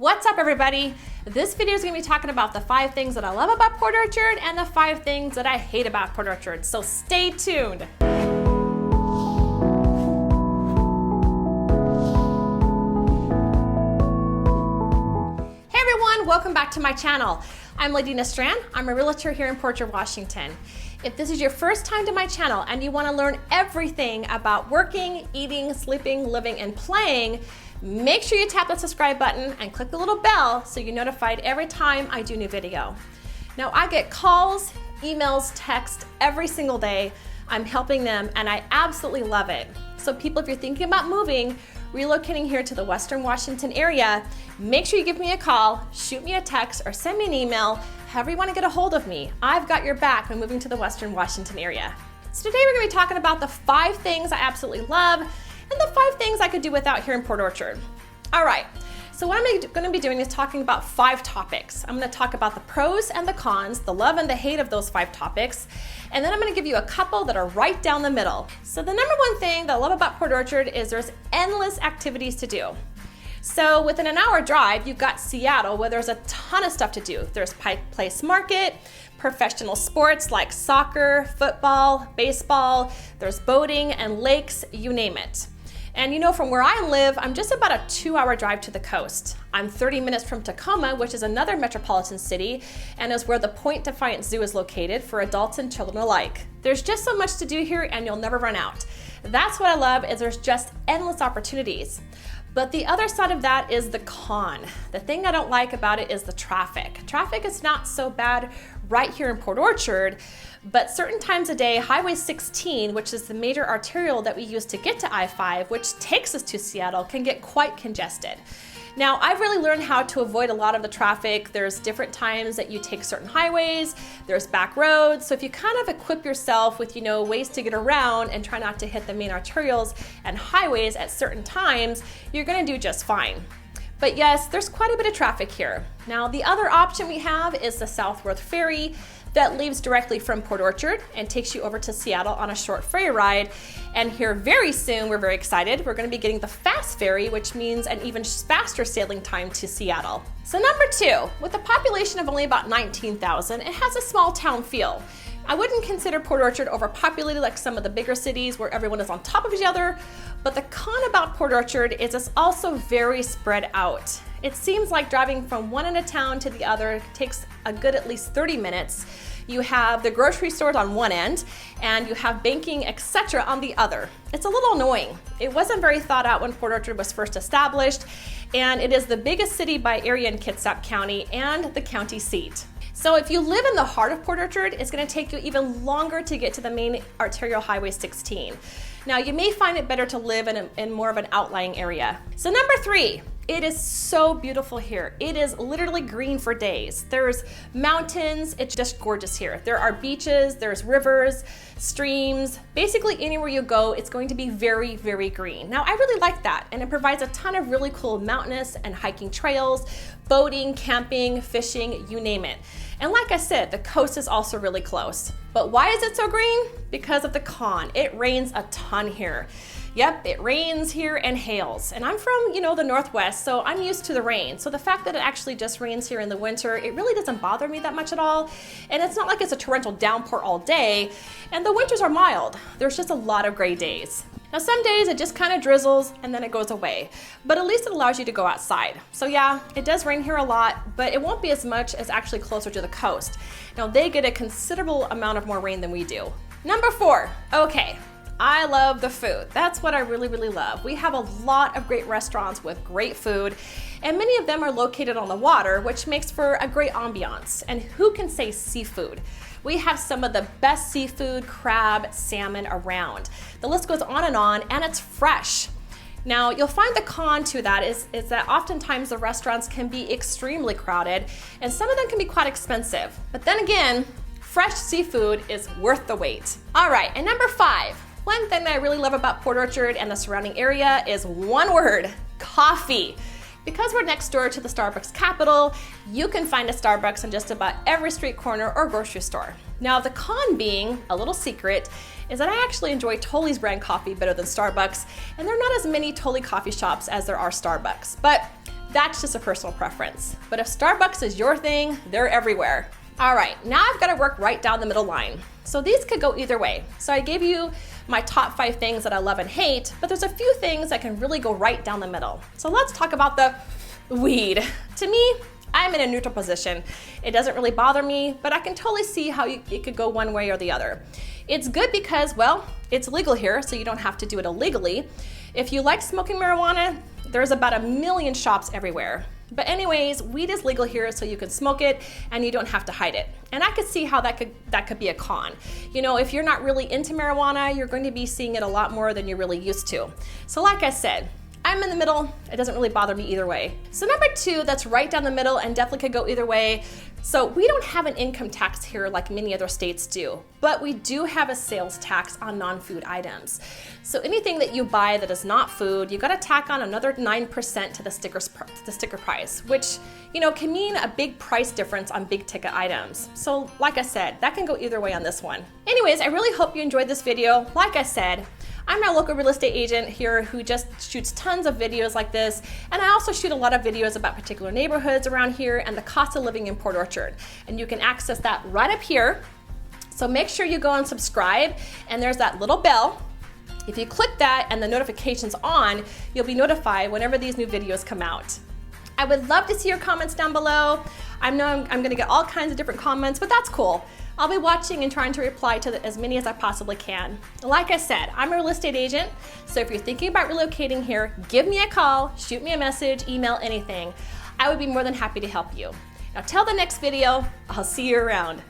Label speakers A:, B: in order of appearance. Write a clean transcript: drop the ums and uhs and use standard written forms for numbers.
A: What's up, everybody? This video is going to be talking about the 5 things that I love about Port Orchard and the 5 things that I hate about Port Orchard, so stay tuned. Hey everyone, welcome back to my channel. I'm Ladina Strand. I'm a realtor here in Portrait, Washington. If this is your first time to my channel and you want to learn everything about working, eating, sleeping, living, and playing, make sure you tap the subscribe button and click the little bell so you're notified every time I do a new video. Now, I get calls, emails, texts every single day. I'm helping them and I absolutely love it. So people, if you're thinking about moving, relocating here to the Western Washington area, make sure you give me a call, shoot me a text, or send me an email, however you want to get a hold of me. I've got your back when moving to the Western Washington area. So today we're going to be talking about the 5 things I absolutely love and the 5 things I could do without here in Port Orchard. All right, so what I'm going to be doing is talking about 5 topics. I'm going to talk about the pros and the cons, the love and the hate of those 5 topics, and then I'm going to give you a couple that are right down the middle. So the number 1 thing that I love about Port Orchard is there's endless activities to do. So within an hour drive, you've got Seattle, where there's a ton of stuff to do. There's Pike Place Market, professional sports like soccer, football, baseball, there's boating and lakes, you name it. And you know, from where I live, I'm just about a 2-hour drive to the coast. I'm 30 minutes from Tacoma, which is another metropolitan city, and is where the Point Defiance Zoo is located for adults and children alike. There's just so much to do here and you'll never run out. That's what I love, is there's just endless opportunities. But the other side of that is the con. The thing I don't like about it is the traffic. Traffic is not so bad right here in Port Orchard, but certain times a day, Highway 16, which is the major arterial that we use to get to I-5, which takes us to Seattle, can get quite congested. Now, I've really learned how to avoid a lot of the traffic. There's different times that you take certain highways, there's back roads. So if you kind of equip yourself with, ways to get around and try not to hit the main arterials and highways at certain times, you're gonna do just fine. But yes, there's quite a bit of traffic here. Now, the other option we have is the Southworth Ferry that leaves directly from Port Orchard and takes you over to Seattle on a short ferry ride. And here very soon, we're very excited, we're gonna be getting the fast ferry, which means an even faster sailing time to Seattle. So number 2, with a population of only about 19,000, it has a small town feel. I wouldn't consider Port Orchard overpopulated like some of the bigger cities where everyone is on top of each other, but the con about Port Orchard is it's also very spread out. It seems like driving from one end of town to the other takes a good at least 30 minutes. You have the grocery stores on one end, and you have banking, etc. on the other. It's a little annoying. It wasn't very thought out when Port Orchard was first established, and it is the biggest city by area in Kitsap County and the county seat. So if you live in the heart of Port Orchard, it's going to take you even longer to get to the main arterial Highway 16. Now, you may find it better to live in more of an outlying area. So number 3, it is so beautiful here. It is literally green for days. There's mountains, it's just gorgeous here. There are beaches, there's rivers, streams. Basically anywhere you go, it's going to be very, very green. Now, I really like that, and it provides a ton of really cool mountainous and hiking trails, boating, camping, fishing, you name it. And like I said, the coast is also really close. But why is it so green? Because of the con. It rains a ton here. Yep, it rains here and hails. And I'm from, the Northwest, so I'm used to the rain. So the fact that it actually just rains here in the winter, it really doesn't bother me that much at all. And it's not like it's a torrential downpour all day. And the winters are mild. There's just a lot of gray days. Now, some days it just kind of drizzles and then it goes away, but at least it allows you to go outside. So yeah, it does rain here a lot, but it won't be as much as actually closer to the coast. Now, they get a considerable amount of more rain than we do. Number 4, okay. I love the food. That's what I really, really love. We have a lot of great restaurants with great food, and many of them are located on the water, which makes for a great ambiance. And who can say seafood? We have some of the best seafood, crab, salmon around. The list goes on, and it's fresh. Now, you'll find the con to that is that oftentimes the restaurants can be extremely crowded, and some of them can be quite expensive. But then again, fresh seafood is worth the wait. All right, and number 5. One thing that I really love about Port Orchard and the surrounding area is one word: coffee. Because we're next door to the Starbucks capital, you can find a Starbucks in just about every street corner or grocery store. Now, the con being, a little secret, is that I actually enjoy Tully's brand coffee better than Starbucks, and there are not as many Tully coffee shops as there are Starbucks. But That's just a personal preference. But if Starbucks is your thing, they're everywhere. All right, now I've got to work right down the middle line. So these could go either way. So I gave you my top 5 things that I love and hate, but there's a few things that can really go right down the middle. So let's talk about the weed. To me, I'm in a neutral position. It doesn't really bother me, but I can totally see how it could go one way or the other. It's good because, well, it's legal here, so you don't have to do it illegally. If you like smoking marijuana, there's about 1 million shops everywhere. But anyways, weed is legal here, so you can smoke it and you don't have to hide it. And I could see how that could be a con. You know, if you're not really into marijuana, you're going to be seeing it a lot more than you're really used to. So like I said, I'm in the middle. It doesn't really bother me either way. So number 2, that's right down the middle and definitely could go either way. So we don't have an income tax here like many other states do, but we do have a sales tax on non-food items. So anything that you buy that is not food, you gotta tack on another 9% to the sticker price, which, you know, can mean a big price difference on big ticket items. So like I said, that can go either way on this one. Anyways, I really hope you enjoyed this video. Like I said, I'm a local real estate agent here who just shoots tons of videos like this, and I also shoot a lot of videos about particular neighborhoods around here and the cost of living in Port Orchard. And you can access that right up here. So make sure you go and subscribe, and there's that little bell. If you click that and the notifications on, you'll be notified whenever these new videos come out. I would love to see your comments down below. I know I'm gonna get all kinds of different comments, but that's cool. I'll be watching and trying to reply to as many as I possibly can. Like I said, I'm a real estate agent, so if you're thinking about relocating here, give me a call, shoot me a message, email, anything. I would be more than happy to help you. Now till the next video, I'll see you around.